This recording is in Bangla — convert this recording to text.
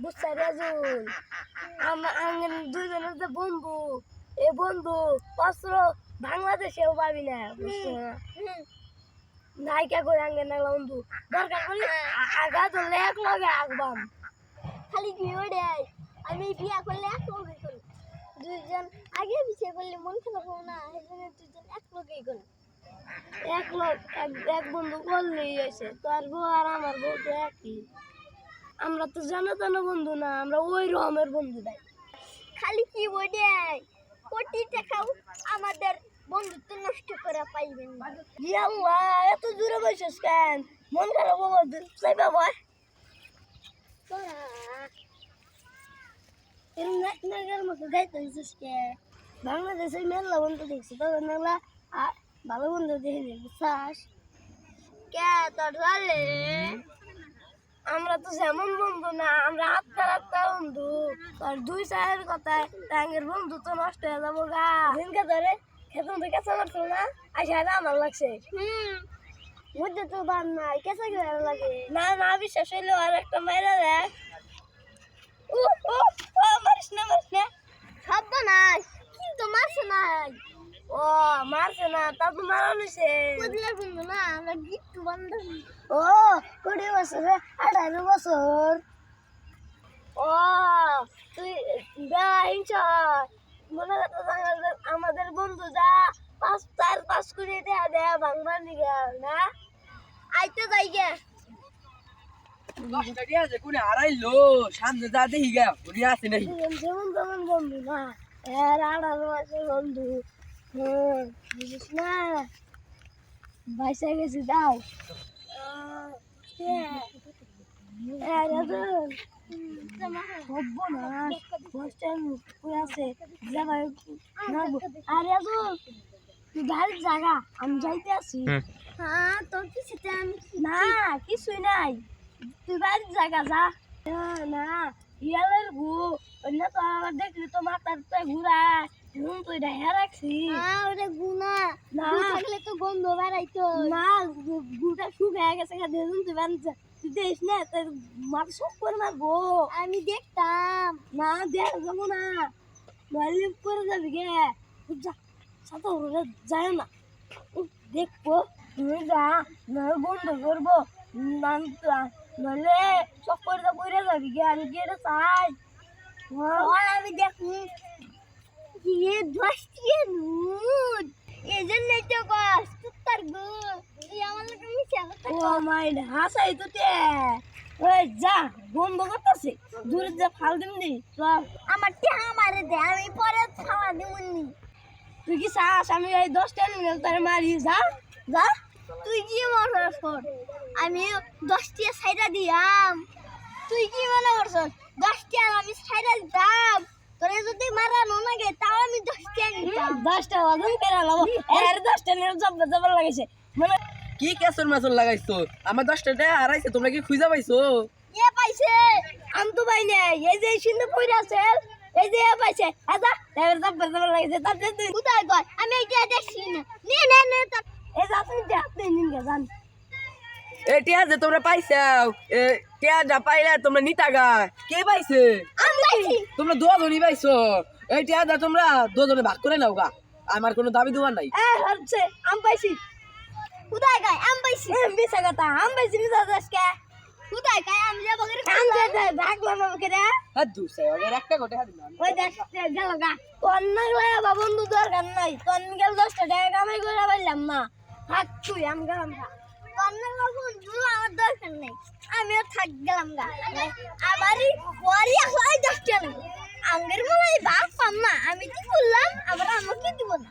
বুঝছা রাজুল আমার দুইজনের যে বন্ধু এই বন্ধু অস্ত্র বাংলাদেশেও পাবি না বুঝছো নায়িকা করে আঙ্গে না বন্ধু দরকার করি আগা ধরলে এক লগে আগবাম খালি কি ওরে আমি বিয়া করলে এক লগে করি দুইজন আগে পিছিয়ে করলে মন খারাপ হবে না সেজন্য দুইজন এক লগেই করি এক বন্ধু করলেই এসে তোর বউ আর আমার বউ তো একই আমরা তো জানো বন্ধু না আমরা ওই রকমের বন্ধু দেয় খালি কি ওরে কোটি টাকাও আমাদের বন্ধুত্ব নষ্ট করা পাইবেন না ইয়াল্লা এত দূরে বসেছ কেন মন খারাপ বাবা চাইবা ভাই নাগার মতো গাইতে হয়েছিস কে বাংলাদেশের মেলা বন্ধু দেখছি তবে মেলা ভালো বন্ধু দেখে বুঝছাস কে তোর জালে আমরা তো যেমন বন্ধু না আমরা আত্মা বন্ধু আর দুই চায়ের কথায় টাঙ্গের বন্ধু তো নষ্ট হয়ে যাবো গা দিনকে ধরে খেতন তো কেঁচা মারছিল না আসা আমার লাগছে মধ্যে তো দান নাই কেসা গেলে লাগে না না বিশ্বাস হইলো আর একটা মাইরা দেখ ও ও ও মারিস না সব নাই কিন্তু মারছে নাই ও মারছে না তা তো মারা নিছে বুঝলে বন্ধু না আমরা গিট্টু বান্ধব ও 20 বছর 18 বছর ও তুই গাইছ মনে আমাদের বন্ধু যা 5 কোটি টাকা দেয়া ভাঙবা নিগা না আইতে যাই গে 10 টাকা আছে কোনে হারাইলো সামনে যা দেখি গা উনি আছে নাই যেমন তেমন বন্ধু না এর 18 বছর বন্ধু বুঝিস না বাইসা গেছি দাও জায়গা আমি যাইতে আছি হ্যাঁ তোর কিছু না কিছুই নাই তুই বাড়ির জায়গা যা না ইয়ালের গু অন্য তো আমার দেখলি তো মাথার তো ঘুরায় তুই দেখা রাখছি ওরে গুনা না থাকলে তো গন্ধ বাড়াইতো না গুটা শুকায় গেছে দেখুন তুই বানিয়েছে তুই দেখ না তোর মাথা সব করে মারবো আমি দেখতাম না দেখ যাবো না নইলে করে যাবি গে যা সাথে যায় না দেখবো তুমি যা নয় বন্ধ করবো নইলে সব করে যাবি গে আমি গিয়ে চাই আমি দেখুন ये दोस्ती नून ये जन्नत तो कष्ट तर गो ये आम्हाला कमी सांगत ও মাই হাসাই তো তে ওই যা বন্ধ করতেছে দূরে যা ফাল দিমনি চল আমার তে আমারে দে আমি পরে খাওয়া দিমুনি তুই কি চাস আমি এই 10 টা নিয়ে তারে মারি যা যা তুই কি মনে করছ আমি 10 টি সাইডা দিয়াম তুই কি মনে করছ 10 টি আমি সাইডা দিতাম তোরে যদি মারানো না গে তাও আমি 10 টি নিতাম 10 টা ওজন করে লাভ এর 10 টা নিয়ে জব লাগাইছে মানে কি কেসর মাসর লাগাইছো আমার 10 টাকা হারাইছে তোমরা কি খুঁজা পাইছো এ পাইছে আমি তো পাই নাই এই যে সিন্ধু পইরা আছে এই যে পাইছে আদা এর জব লাগাইছে তাতে তুই কোথায় কর আমি এইটা দেখছি না নে এই যা তুমি দেখতে নিন জান এ টিয়া যে তোমরা পাইছাও এ টিয়া যা পাইলা তোমরা নিতা গা কে পাইছে আমি পাইছি তোমরা দুজনই পাইছো এই টিয়া যা তোমরা দুজনে ভাগ করে নাও গা আমার কোনো দাবি দেওয়ার নাই হচ্ছে আমি পাইছি কোথায় গায় আমি পাইছি মিছা কথা আমি পাইছি মিছা আজকে কোথায় গায় আমি যাব করে কান্দে দে ভাগলাম আমাকে রে হাত দুসে ওদের একটা গোটে হাত না ওই দেখ গেল গা তোর নাগলে বন্ধু দরকার নাই তোর গেল 10 টাকা কামাই করে পাইলাম না হাত তুই আমি গেলাম না তন্নের বন্ধু আমার দরকার নেই আমিও থাক গেলাম গা আমারই পরে হয় 10 টাকা আঙ্গের মলাই বাপ পাম না আমি কি করলাম আবার আমাকে দিব না